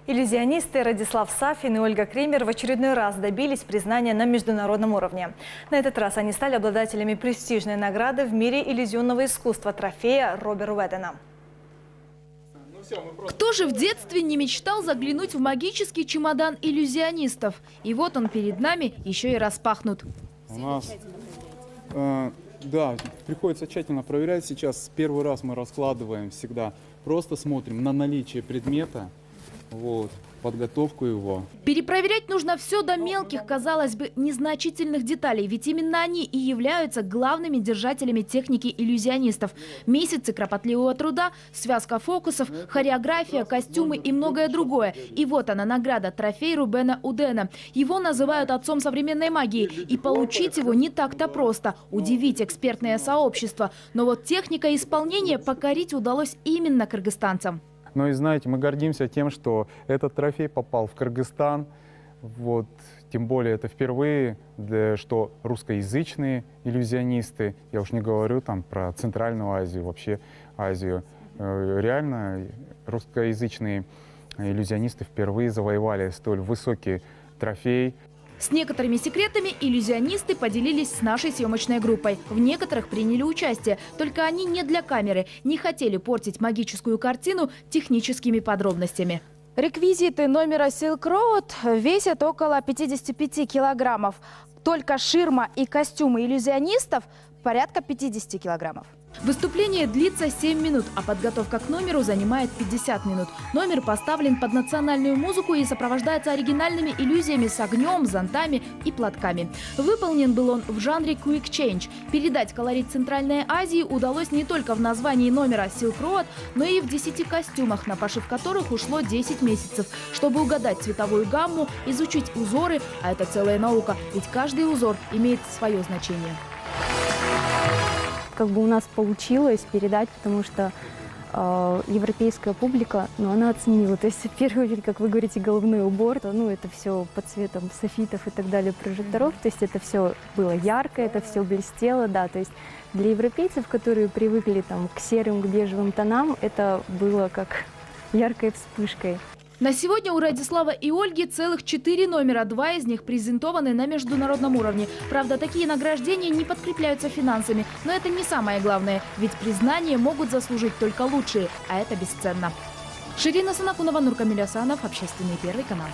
Иллюзионисты Радислав Сафин и Ольга Кремер в очередной раз добились признания на международном уровне. На этот раз они стали обладателями престижной награды в мире иллюзионного искусства трофея Робер Уэдена. Кто же в детстве не мечтал заглянуть в магический чемодан иллюзионистов? И вот он перед нами еще и распахнут. У нас, да, приходится тщательно проверять. Сейчас первый раз мы раскладываем всегда. Просто смотрим на наличие предмета, подготовку его. Перепроверять нужно все до мелких, казалось бы, незначительных деталей. Ведь именно они и являются главными держателями техники иллюзионистов. Месяцы кропотливого труда, связка фокусов, хореография, костюмы и многое другое. И вот она, награда, трофей Рубена Удена. Его называют отцом современной магии. И получить его не так-то просто. Удивить экспертное сообщество. Но вот техника исполнения покорить удалось именно кыргызстанцам. Ну и знаете, мы гордимся тем, что этот трофей попал в Кыргызстан. Тем более это впервые, что русскоязычные иллюзионисты, я уж не говорю там про Центральную Азию, вообще Азию, реально русскоязычные иллюзионисты впервые завоевали столь высокий трофей. С некоторыми секретами иллюзионисты поделились с нашей съемочной группой. В некоторых приняли участие. Только они не для камеры. Не хотели портить магическую картину техническими подробностями. Реквизиты номера Silk Road весят около 55 килограммов. Только ширма и костюмы иллюзионистов порядка 50 килограммов. Выступление длится 7 минут, а подготовка к номеру занимает 50 минут. Номер поставлен под национальную музыку и сопровождается оригинальными иллюзиями с огнем, зонтами и платками. Выполнен был он в жанре Quick Change. Передать колорит Центральной Азии удалось не только в названии номера Silk Road, но и в 10 костюмах, на пошив которых ушло 10 месяцев. Чтобы угадать цветовую гамму, изучить узоры, а это целая наука, ведь каждый узор имеет свое значение. Как бы у нас получилось передать, потому что европейская публика, она оценила. То есть, в первую очередь, как вы говорите, головной убор, это все под цветом софитов и так далее, прожекторов. То есть это все было ярко, это все блестело, да. То есть для европейцев, которые привыкли к серым, к бежевым тонам, это было как яркой вспышкой. На сегодня у Радислава и Ольги целых 4 номера, 2 из них презентованы на международном уровне. Правда, такие награждения не подкрепляются финансами, но это не самое главное, ведь признание могут заслужить только лучшие, а это бесценно. Ширина Санакунова, Нуркамиль Асанов, Общественный, Первый канал.